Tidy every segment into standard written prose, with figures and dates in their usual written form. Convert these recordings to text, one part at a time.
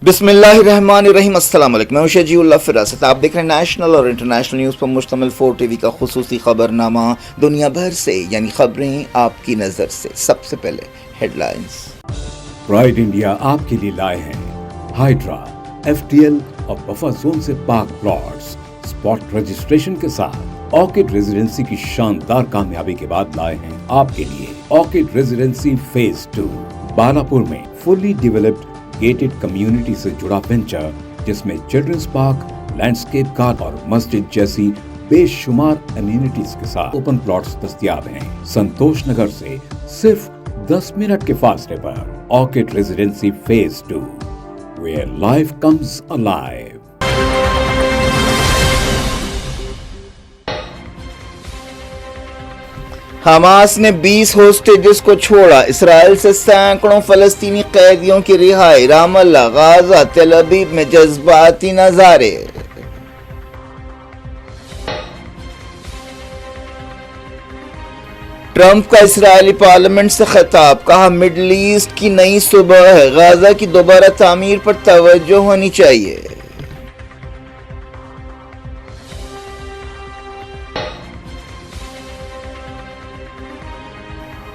بسم اللہ الرحمن الرحیم۔ السلام علیکم، میں شجیع اللہ فراست۔ آپ دیکھ رہے ہیں نیشنل اور انٹرنیشنل نیوز پر مشتمل 4 ٹی وی کا خصوصی خبر نامہ دنیا بھر سے، یعنی خبریں آپ کی نظر سے۔ سب سے پہلے ہیڈ لائنز۔ پرائڈ انڈیا آپ کے لیے لائے ہیں ہائیڈرا، ایف ٹی ایل اور بفر زون سے پاک پلاٹس اسپاٹ رجسٹریشن کے ساتھ۔ آرکڈ ریزیڈنسی کی شاندار کامیابی کے بعد لائے ہیں آپ کے لیے آرکڈ ریزیڈنسی فیز 2 بالاپور میں فلی ڈیولپڈ گیٹڈ کمیونٹی سے جڑا وینچر، جس میں چلڈرنز پارک، لینڈسکیپ گارڈن اور مسجد جیسی بے شمار امینٹیز کے ساتھ اوپن پلاٹس دستیاب ہیں۔ سنتوش نگر سے صرف 10 منٹ کے فاصلے پر Orchid Residency phase 2 where life comes alive۔ Hamas نے 20 ہوسٹیجز کو چھوڑا، اسرائیل سے سینکڑوں فلسطینی قیدیوں کی رہائی، رام اللہ، غازہ، تل ابیب میں جذباتی نظارے۔ ٹرمپ کا اسرائیلی پارلیمنٹ سے خطاب، کہا مڈل ایسٹ کی نئی صبح ہے، غازہ کی دوبارہ تعمیر پر توجہ ہونی چاہیے۔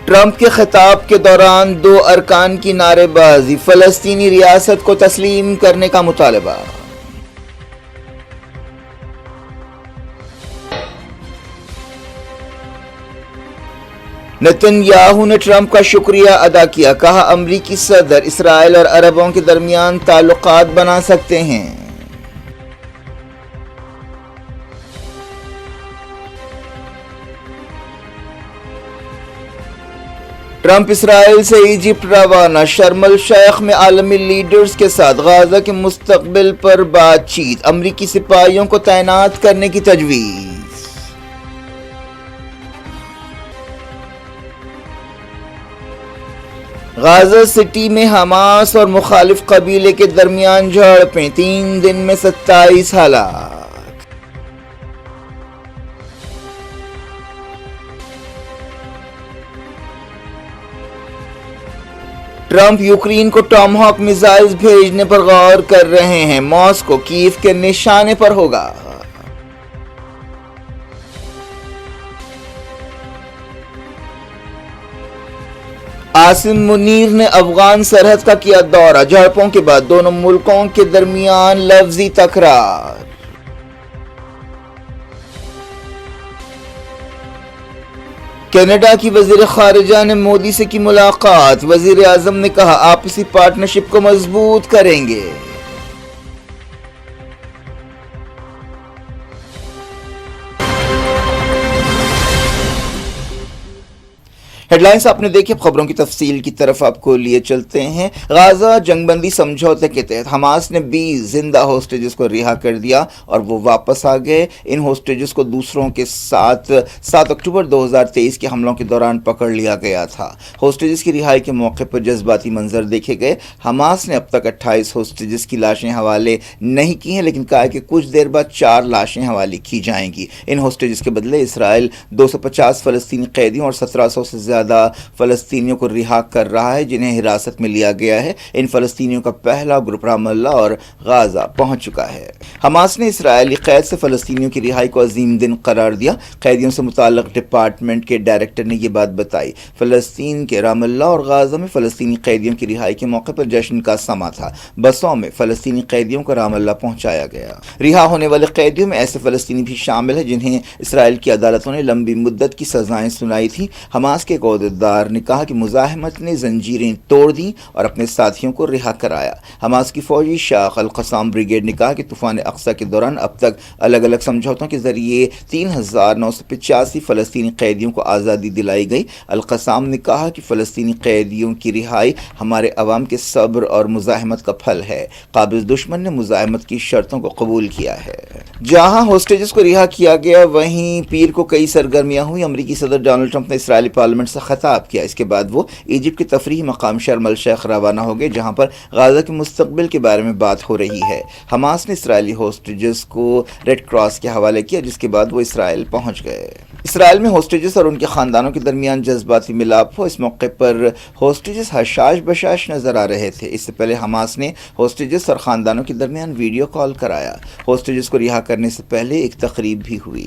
ٹرمپ کے خطاب کے دوران 2 ارکان کی نعرے بازی، فلسطینی ریاست کو تسلیم کرنے کا مطالبہ۔ نتن یاہو نے ٹرمپ کا شکریہ ادا کیا، کہا امریکی صدر اسرائیل اور عربوں کے درمیان تعلقات بنا سکتے ہیں۔ ٹرمپ اسرائیل سے ایجپٹ روانہ، شرم الشیخ میں عالمی لیڈرز کے ساتھ غازہ کے مستقبل پر بات چیت، امریکی سپاہیوں کو تعینات کرنے کی تجویز۔ غازہ سٹی میں حماس اور مخالف قبیلے کے درمیان جھڑپیں، 3 دن میں 27 ہلاک۔ ٹرمپ یوکرین کو ٹامہاک میزائلز بھیجنے پر غور کر رہے ہیں، ماسکو کیف کے نشانے پر ہوگا۔ عاصم منیر نے افغان سرحد کا کیا دورہ، جھڑپوں کے بعد دونوں ملکوں کے درمیان لفظی تکرار۔ کینیڈا کی وزیر خارجہ نے مودی سے کی ملاقات، وزیر اعظم نے کہا آپسی پارٹنرشپ کو مضبوط کریں گے۔ ہیڈ لائنز آپ نے دیکھی، اب خبروں کی تفصیل کی طرف آپ کو لیے چلتے ہیں۔ غازہ جنگ بندی سمجھوتے کے تحت حماس نے 20 زندہ ہوسٹیجز کو رہا کر دیا اور وہ واپس آ گئے۔ ان ہوسٹیجز کو دوسروں کے ساتھ 7 اکتوبر 2023 کے حملوں کے دوران پکڑ لیا گیا تھا۔ ہوسٹیجز کی رہائی کے موقع پر جذباتی منظر دیکھے گئے۔ حماس نے اب تک 28 ہوسٹیجز کی لاشیں حوالے نہیں کی ہیں، لیکن کہا کہ کچھ دیر بعد 4 لاشیں حوالے کی جائیں گی۔ ان ہوسٹیجز کے بدلے اسرائیل 250 فلسطینی قیدیوں اور 1700 سے زیادہ فلسطینیوں کو رہا کر رہا ہے، جنہیں حراست میں لیا گیا ہے۔ ان فلسطینیوں کا پہلا گروپ رام اللہ اور غازہ پہنچ چکا ہے۔ حماس نے اسرائیلی قید سے فلسطینیوں کی رہائی کو عظیم دن قرار دیا۔ قیدیوں سے متعلق ڈپارٹمنٹ کے ڈائریکٹر نے یہ بات بتائی۔ فلسطین کے رام اللہ اور غازہ میں فلسطینی قیدیوں کی رہائی کے موقع پر جشن کا سما تھا۔ بسوں میں فلسطینی قیدیوں کو رام اللہ پہنچایا گیا۔ رہا ہونے والے قیدیوں میں ایسے فلسطینی بھی شامل ہیں جنہیں اسرائیل کی عدالتوں نے لمبی مدت کی سزائیں سنائی تھیں۔ حماس کے عہدیدار نے کہا کہ مزاحمت نے زنجیریں توڑ دیں اور اپنے ساتھیوں کو رہا کرایا۔ حماس کی فوجی شاخ القسام بریگیڈ نے کہا کہ طوفان اقصی کے دوران اب تک الگ الگ سمجھوتوں کے ذریعے 3985 فلسطینی قیدیوں کو آزادی دلائی گئی۔ القسام نے کہا کہ فلسطینی قیدیوں کی رہائی ہمارے عوام کے صبر اور مزاحمت کا پھل ہے۔ قابض دشمن نے مزاحمت کی شرطوں کو قبول کیا ہے۔ جہاں ہوسٹیجز کو رہا کیا گیا وہیں پیر کو کئی سرگرمیاں ہوئی. امریکی صدر ڈونلڈ ٹرمپ نے اسرائیلی پارلیمنٹ سے خطاب کیا. اس کے بعد وہ ایجپٹ کے تفریحی مقام شرم الشیخ روانہ ہو گئے جہاں پر غزہ کے مستقبل کے بارے میں بات ہو رہی ہے. حماس نے اسرائیلی ہوسٹیجز کو ریڈ کراس کے حوالے کیا جس کے بعد وہ اسرائیل پہنچ گئے. اسرائیل میں ہوسٹیجز اور ان کے خاندانوں کے درمیان جذباتی ملاپ ہو. اس موقع پر ہوسٹیجز حشاش بشاش نظر آ رہے تھے. اس سے پہلے حماس نے ہوسٹیجز اور خاندانوں کے درمیان ویڈیو کال کرایا. ہوسٹیجز کو رہا کرنے سے پہلے ایک تقریب بھی ہوئی.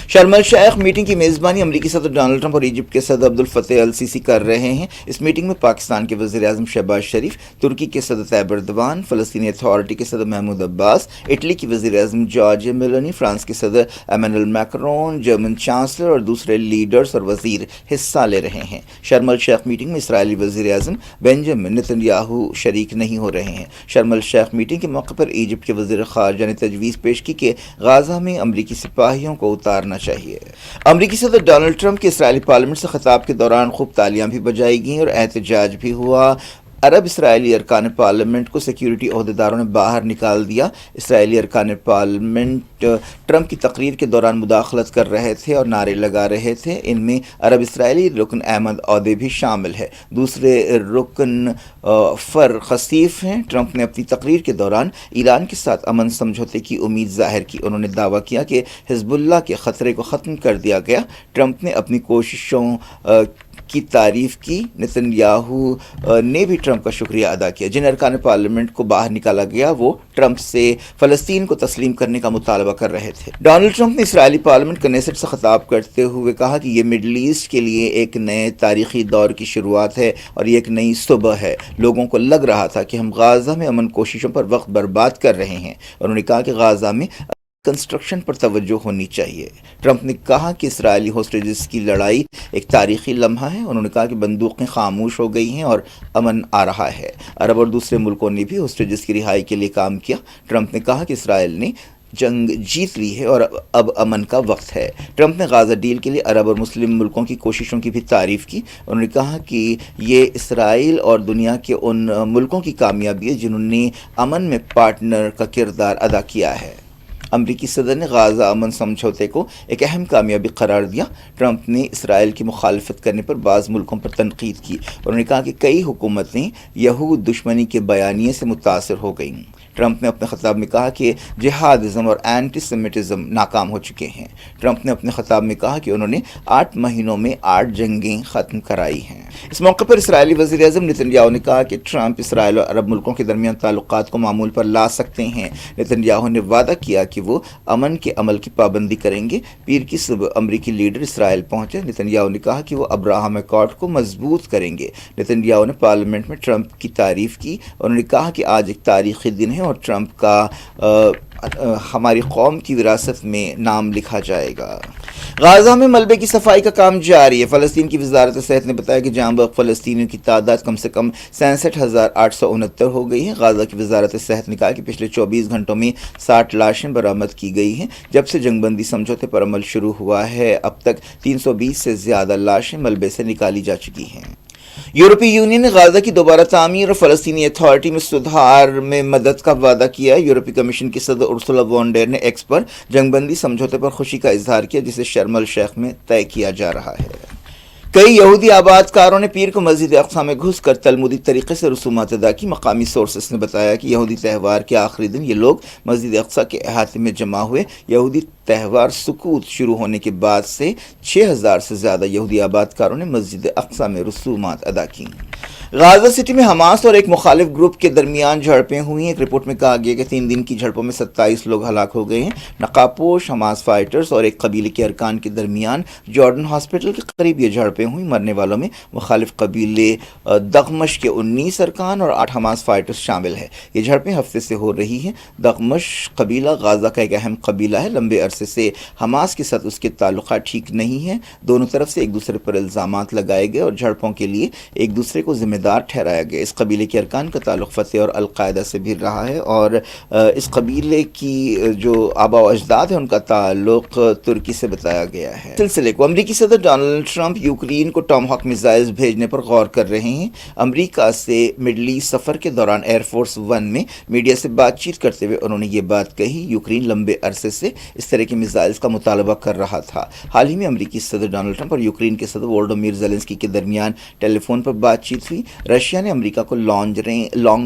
شرم الشیخ میٹنگ کی میزبانی امریکی صدر ڈونلڈ ٹرمپ اور ایجپٹ کے صدر عبد الفتاح السیسی کر رہے ہیں. اس میٹنگ میں پاکستان کے وزیر اعظم شہباز شریف، ترکی کے صدر طیب ایردوان، فلسطینی اتھارٹی کے صدر محمود عباس، اٹلی کی وزیر اعظم جارجیا میلونی، فرانس کے صدر ایمانوئل میکرون، جرمن چانسلر اور دوسرے لیڈرز اور وزیر حصہ لے رہے ہیں. شرم الشیخ میٹنگ میں اسرائیلی وزیر اعظم بنجامن نیتن شریک نہیں ہو رہے ہیں. شرم الشیخ میٹنگ کے موقع پر ایجپٹ کے وزیر خارجہ نے تجویز پیش کی کہ غزہ میں امریکی سپاہیوں کو اتارنا چاہیے. امریکی صدر ڈونلڈ ٹرمپ کے اسرائیلی پارلیمنٹ سے خطاب کے دوران خوب تالیاں بھی بجائی گئیں اور احتجاج بھی ہوا. عرب اسرائیلی ارکان پارلیمنٹ کو سیکیورٹی عہدیداروں نے باہر نکال دیا. اسرائیلی ارکان پارلیمنٹ ٹرمپ کی تقریر کے دوران مداخلت کر رہے تھے اور نعرے لگا رہے تھے. ان میں عرب اسرائیلی رکن احمد عودے بھی شامل ہے. دوسرے رکن فر خصیف ہیں. ٹرمپ نے اپنی تقریر کے دوران ایران کے ساتھ امن سمجھوتے کی امید ظاہر کی. انہوں نے دعویٰ کیا کہ حزب اللہ کے خطرے کو ختم کر دیا گیا. ٹرمپ نے اپنی کوششوں کی تعریف کی. نیتن یاہو نے بھی ٹرمپ کا شکریہ ادا کیا. جن ارکان پارلیمنٹ کو باہر نکالا گیا وہ ٹرمپ سے فلسطین کو تسلیم کرنے کا مطالبہ کر رہے تھے. ڈونلڈ ٹرمپ نے اسرائیلی پارلیمنٹ کنیسٹ سے خطاب کرتے ہوئے کہا کہ یہ مڈل ایسٹ کے لیے ایک نئے تاریخی دور کی شروعات ہے اور یہ ایک نئی صبح ہے. لوگوں کو لگ رہا تھا کہ ہم غزہ میں امن کوششوں پر وقت برباد کر رہے ہیں. انہوں نے کہا کہ غزہ میں کنسٹرکشن پر توجہ ہونی چاہیے. ٹرمپ نے کہا کہ اسرائیلی ہوسٹیجز کی لڑائی ایک تاریخی لمحہ ہے. انہوں نے کہا کہ بندوقیں خاموش ہو گئی ہیں اور امن آ رہا ہے. عرب اور دوسرے ملکوں نے بھی ہوسٹیجز کی رہائی کے لیے کام کیا. ٹرمپ نے کہا کہ اسرائیل نے جنگ جیت لی ہے اور اب امن کا وقت ہے. ٹرمپ نے غزہ ڈیل کے لیے عرب اور مسلم ملکوں کی کوششوں کی بھی تعریف کی. انہوں نے کہا کہ یہ اسرائیل اور دنیا کے ان ملکوں کی کامیابی ہے جنہوں نے امن میں پارٹنر کا کردار ادا کیا ہے. امریکی صدر نے غزہ امن سمجھوتے کو ایک اہم کامیابی قرار دیا. ٹرمپ نے اسرائیل کی مخالفت کرنے پر بعض ملکوں پر تنقید کی. انہوں نے کہا کہ کئی حکومتیں یہود دشمنی کے بیانیے سے متاثر ہو گئیں. ٹرمپ نے اپنے خطاب میں کہا کہ جہادزم اور اینٹی سیمیٹزم ناکام ہو چکے ہیں. ٹرمپ نے اپنے خطاب میں کہا کہ انہوں نے 8 مہینوں میں 8 جنگیں ختم کرائی ہیں. اس موقع پر اسرائیلی وزیر اعظم نیتن یاہو نے کہا کہ ٹرمپ اسرائیل اور عرب ملکوں کے درمیان تعلقات کو معمول پر لا سکتے ہیں. نیتن یاہو نے وعدہ کیا کہ وہ امن کے عمل کی پابندی کریں گے. پیر کی صبح امریکی لیڈر اسرائیل پہنچے. نیتن یاہو نے کہا کہ وہ ابراہم ایکارڈ کو مضبوط کریں گے. نیتن یاہو نے پارلیمنٹ میں ٹرمپ کی تعریف کی. انہوں نے کہا کہ آج ایک تاریخی دن ہے اور ٹرمپ کا ہماری قوم کی وراثت میں نام لکھا جائے گا. غزہ میں ملبے کی صفائی کا کام جاری ہے. فلسطین کی وزارت صحت نے بتایا کہ جاں بحق فلسطینیوں کی تعداد کم سے کم 66,869 ہو گئی ہے. غزہ کی وزارت صحت نے کہا کہ پچھلے 24 گھنٹوں میں 60 لاشیں برآمد کی گئی ہیں. جب سے جنگ بندی سمجھوتے پر عمل شروع ہوا ہے اب تک 320 سے زیادہ لاشیں ملبے سے نکالی جا چکی ہیں. یورپی یونین نے غزہ کی دوبارہ تعمیر اور فلسطینی اتھارٹی میں سدھار میں مدد کا وعدہ کیا. یورپی کمیشن کی صدر ارسولا وان ڈیر نے ایکس پر جنگ بندی سمجھوتے پر خوشی کا اظہار کیا جسے شرم الشیخ میں طے کیا جا رہا ہے. کئی یہودی آباد کاروں نے پیر کو مسجد اقصی میں گھس کر تلمودی طریقے سے رسومات ادا کی. مقامی سورسز نے بتایا کہ یہودی تہوار کے آخری دن یہ لوگ مسجد اقصی کے احاطے میں جمع ہوئے. یہودی تہوار سکوت شروع ہونے کے بعد سے 6,000 سے زیادہ یہودی آباد کاروں نے مسجد اقصی میں رسومات ادا کی. غزہ سٹی میں حماس اور ایک مخالف گروپ کے درمیان جھڑپیں ہوئی ہیں. ایک رپورٹ میں کہا گیا کہ 3 دن کی جھڑپوں میں 27 لوگ ہلاک ہو گئے ہیں. نقابپوش حماس فائٹرز اور ایک قبیلے کے ارکان کے درمیان جارڈن ہاسپٹل کے قریب یہ جھڑپیں ہوئی. مرنے والوں میں مخالف قبیلے دغمش کے 19 ارکان اور 8 حماس فائٹرز شامل ہیں. یہ جھڑپیں ہفتے سے ہو رہی ہیں. دغمش قبیلہ غزہ کا ایک اہم قبیلہ ہے. لمبے عرصے عرصے سے حماس کے ساتھ اس کے تعلقات ٹھیک نہیں ہیں. دونوں طرف سے ایک دوسرے پر الزامات لگائے گئے اور جھڑپوں کے لیے ایک دوسرے کو ذمہ دار ٹھہرایا گیا. اس قبیلے کے ارکان کا تعلق فتح اور القاعدہ سے بھی رہا ہے اور اس قبیلے کی جو آبا و اجداد ہیں ان کا تعلق ترکی سے بتایا گیا ہے. سلسلے کو امریکی صدر ڈونلڈ ٹرمپ یوکرین کو ٹام ہاک میزائلز بھیجنے پر غور کر رہے ہیں. امریکہ سے مڈل ایسٹ سفر کے دوران ایئر فورس ون میں میڈیا سے بات چیت کرتے ہوئے انہوں نے یہ بات کہی. یوکرین لمبے عرصے سے اس طرح کے میزائلز کا مطالبہ کر رہا تھا. حال ہی میں امریکی صدر ڈونلڈ ٹرمپ اور یوکرین کے صدر وولودیمیر زیلنسکی کے درمیان ٹیلی فون پر بات چیت ہوئی. رشیا نے امریکہ کو لانگ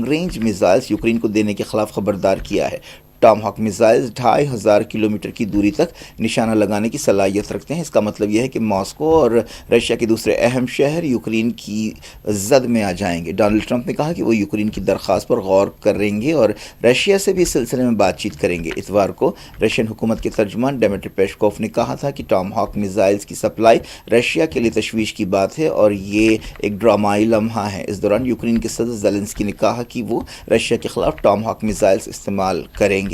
رینج میزائلز یوکرین کو دینے کے خلاف خبردار کیا ہے. ٹام ہاک میزائلز 2500 کلومیٹر کی دوری تک نشانہ لگانے کی صلاحیت رکھتے ہیں. اس کا مطلب یہ ہے کہ ماسکو اور رشیا کے دوسرے اہم شہر یوکرین کی زد میں آ جائیں گے. ڈونلڈ ٹرمپ نے کہا کہ وہ یوکرین کی درخواست پر غور کریں گے اور رشیا سے بھی اس سلسلے میں بات چیت کریں گے. اتوار کو رشین حکومت کے ترجمان ڈیمیٹری پیشکوف نے کہا تھا کہ ٹام ہاک میزائلز کی سپلائی رشیا کے لیے تشویش کی بات ہے اور یہ ایک ڈرامائی لمحہ ہے. اس دوران یوکرین کے صدر زیلنسکی نے کہا کہ وہ رشیا کے خلاف ٹام ہاک میزائلز استعمال کریں گے.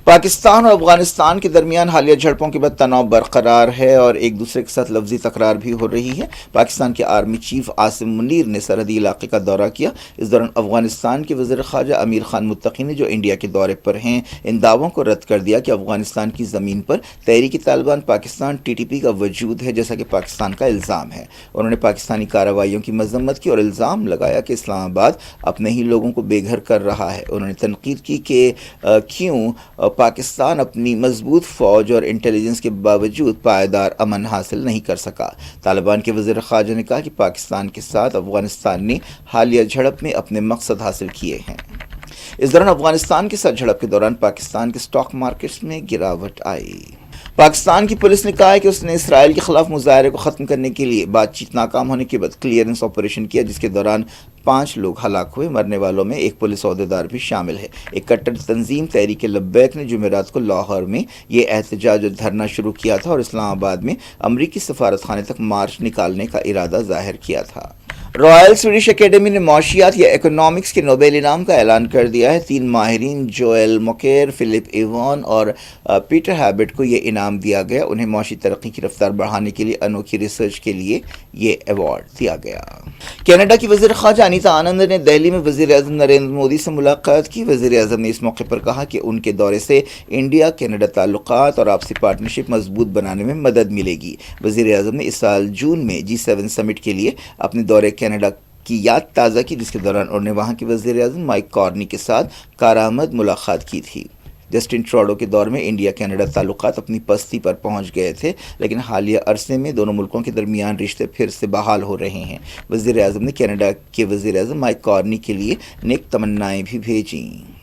پاکستان اور افغانستان کے درمیان حالیہ جھڑپوں کے بعد تناؤ برقرار ہے اور ایک دوسرے کے ساتھ لفظی تکرار بھی ہو رہی ہے. پاکستان کے آرمی چیف عاصم منیر نے سرحدی علاقے کا دورہ کیا. اس دوران افغانستان کے وزیر خارجہ امیر خان متقی نے جو انڈیا کے دورے پر ہیں ان دعووں کو رد کر دیا کہ افغانستان کی زمین پر تحریک طالبان پاکستان TTP کا وجود ہے جیسا کہ پاکستان کا الزام ہے. انہوں نے پاکستانی کارروائیوں کی مذمت کی اور الزام لگایا کہ اسلام آباد اپنے ہی لوگوں کو بے گھر کر رہا ہے. انہوں نے تنقید کی کہ کیوں پاکستان اپنی مضبوط فوج اور انٹیلیجنس کے باوجود پائیدار امن حاصل نہیں کر سکا. طالبان کے وزیر خارجہ نے کہا کہ پاکستان کے ساتھ افغانستان نے حالیہ جھڑپ میں اپنے مقصد حاصل کیے ہیں. اس دوران افغانستان کے ساتھ جھڑپ کے دوران پاکستان کے اسٹاک مارکیٹس میں گراوٹ آئی. پاکستان کی پولیس نے کہا ہے کہ اس نے اسرائیل کے خلاف مظاہرے کو ختم کرنے کے لیے بات چیت ناکام ہونے کے بعد کلیئرنس آپریشن کیا جس کے دوران 5 لوگ ہلاک ہوئے. مرنے والوں میں ایک پولیس عہدیدار بھی شامل ہے. ایک کٹر تنظیم تحریک لبیک نے جمعرات کو لاہور میں یہ احتجاج اور دھرنا شروع کیا تھا اور اسلام آباد میں امریکی سفارت خانے تک مارچ نکالنے کا ارادہ ظاہر کیا تھا. رائل سویڈش اکیڈمی نے معاشیات یا اکنامکس کے نوبل انعام کا اعلان کر دیا ہے. 3 ماہرین جوئل موکیر، فلپ ایوان اور پیٹر ہیبٹ کو یہ انعام دیا گیا. انہیں معاشی ترقی کی رفتار بڑھانے کے لیے انوکھی ریسرچ کے لیے یہ ایوارڈ دیا گیا. کینیڈا کی وزیر خارجہ انیتا آنند نے دہلی میں وزیر اعظم نریندر مودی سے ملاقات کی. وزیر اعظم نے اس موقع پر کہا کہ ان کے دورے سے انڈیا کینیڈا تعلقات اور آپسی پارٹنرشپ مضبوط بنانے میں مدد ملے گی. وزیر اعظم نے اس سال جون میں G7 سمٹ کے لیے اپنے دورے کینیڈا کی یاد تازہ کی جس کے دوران انہوں نے وہاں کے وزیر اعظم مائک کارنی کے ساتھ کارآمد ملاقات کی تھی. جسٹن ٹروڈو کے دور میں انڈیا کینیڈا تعلقات اپنی پستی پر پہنچ گئے تھے لیکن حالیہ عرصے میں دونوں ملکوں کے درمیان رشتے پھر سے بحال ہو رہے ہیں. وزیر اعظم نے کینیڈا کے وزیر اعظم مائک کارنی کے لیے نیک تمنائیں بھی بھیجیں.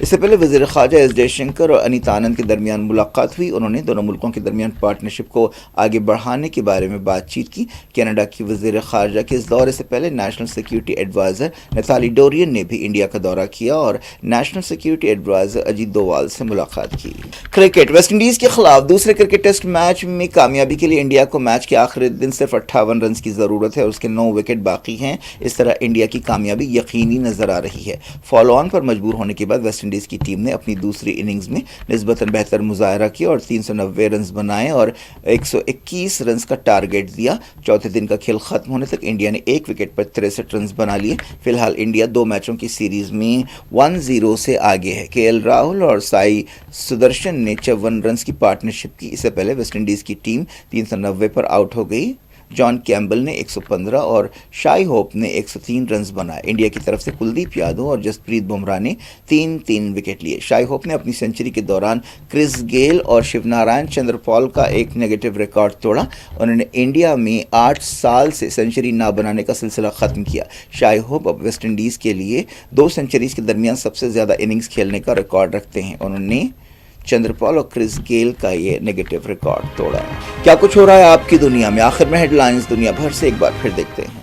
اس سے پہلے وزیر خارجہ ایس جے شنکر اور انیتا آنند کے درمیان ملاقات ہوئی. انہوں نے دونوں ملکوں کے درمیان پارٹنرشپ کو آگے بڑھانے کے بارے میں بات چیت کی. کینیڈا کی وزیر خارجہ کے اس دورے سے پہلے نیشنل سیکیورٹی ایڈوائزر نتالی ڈورین نے بھی انڈیا کا دورہ کیا اور نیشنل سیکیورٹی ایڈوائزر اجیت دووال سے ملاقات کی. کرکٹ ویسٹ انڈیز کے خلاف دوسرے کرکٹ ٹیسٹ میچ میں کامیابی کے لیے انڈیا کو میچ کے آخری دن صرف 58 رنز کی ضرورت ہے اور اس کے 9 وکٹ باقی ہیں. اس طرح انڈیا کی کامیابی یقینی نظر آ رہی ہے. فالو آن پر مجبور ہونے کے بعد ویسٹ انڈیز کی ٹیم نے اپنی دوسری اننگز میں نسبتاً بہتر مظاہرہ کیا اور 390 رنز بنائے اور 121 رنز کا ٹارگٹ دیا. چوتھے دن کا کھیل ختم ہونے تک انڈیا نے 1 وکٹ پر 63 رنز بنا لیے. فی الحال انڈیا 2 میچوں کی سیریز میں 1-0 سے آگے ہے. کے ایل راہل اور سائی سدرشن نے 54 رنز کی پارٹنرشپ کی. اس سے پہلے ویسٹ انڈیز کی ٹیم 390 پر آؤٹ ہو گئی. جان کیمبل نے 115 اور شائی ہوپ نے 103 رنز بنائے. انڈیا کی طرف سے کلدیپ یادو اور جسپریت بمراہ نے 3 وکٹ لیے. شائی ہوپ نے اپنی سنچری کے دوران کرس گیل اور شیو نارائن چندر پال کا ایک نیگیٹو ریکارڈ توڑا. انہوں نے انڈیا میں 8 سال سے سنچری نہ بنانے کا سلسلہ ختم کیا. شائی ہوپ اب ویسٹ انڈیز کے لیے 2 سنچریز کے درمیان سب سے زیادہ اننگز کھیلنے کا ریکارڈ رکھتے ہیں. انہوں نے چندر پال اور کرس گیل کا یہ نیگیٹو ریکارڈ توڑا. کیا کچھ ہو رہا ہے آپ کی دنیا میں؟ آخر میں ہیڈ لائنز دنیا بھر سے ایک بار پھر دیکھتے ہیں.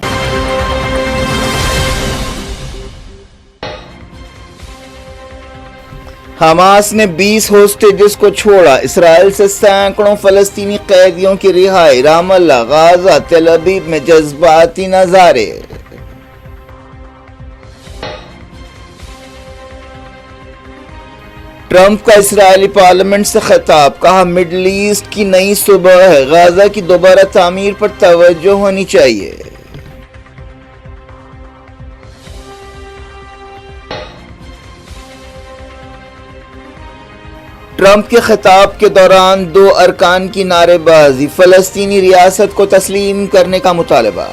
حماس نے 20 ہوسٹیجز کو چھوڑا. اسرائیل سے سینکڑوں فلسطینی قیدیوں کی رہائی. رام اللہ، غازہ، تل ابیب میں جذباتی نظارے. ٹرمپ کا اسرائیلی پارلیمنٹ سے خطاب، کہا مڈل ایسٹ کی نئی صبح ہے، غزہ کی دوبارہ تعمیر پر توجہ ہونی چاہیے۔ ٹرمپ کے خطاب کے دوران 2 ارکان کی نعرے بازی، فلسطینی ریاست کو تسلیم کرنے کا مطالبہ۔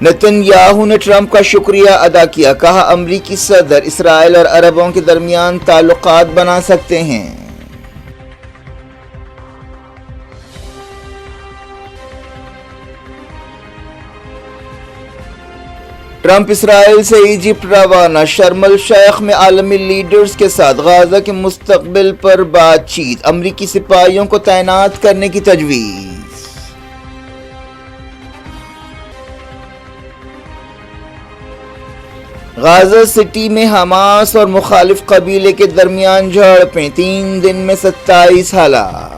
نتن یاہو نے ٹرمپ کا شکریہ ادا کیا، کہا امریکی صدر اسرائیل اور عربوں کے درمیان تعلقات بنا سکتے ہیں۔ ٹرمپ اسرائیل سے ایجپٹ روانہ، شرم الشیخ میں عالمی لیڈرز کے ساتھ غزہ کے مستقبل پر بات چیت، امریکی سپاہیوں کو تعینات کرنے کی تجویز۔ غزہ سٹی میں حماس اور مخالف قبیلے کے درمیان جھڑپیں، 3 دن میں 27 ہلاک۔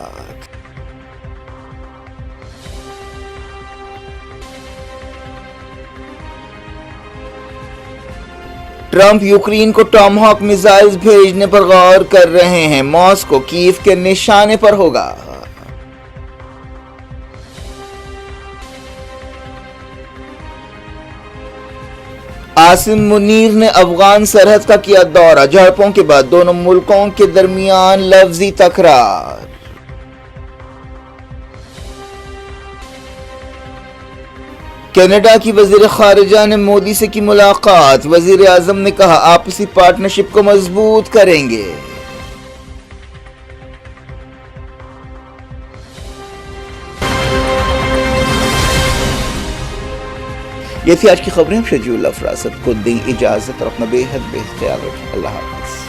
ٹرمپ یوکرین کو ٹامہاک میزائلز بھیجنے پر غور کر رہے ہیں، ماسکو کیف کے نشانے پر ہوگا۔ عاصم منیر نے افغان سرحد کا کیا دورہ، جھڑپوں کے بعد دونوں ملکوں کے درمیان لفظی تکرار۔ کینیڈا کی وزیر خارجہ نے مودی سے کی ملاقات، وزیر اعظم نے کہا آپسی پارٹنرشپ کو مضبوط کریں گے۔ یہ تھی آج کی خبریں، شجیع الافراست کو دیں اجازت اور اپنا بے حد خیال رکھیں۔ اللہ حافظ۔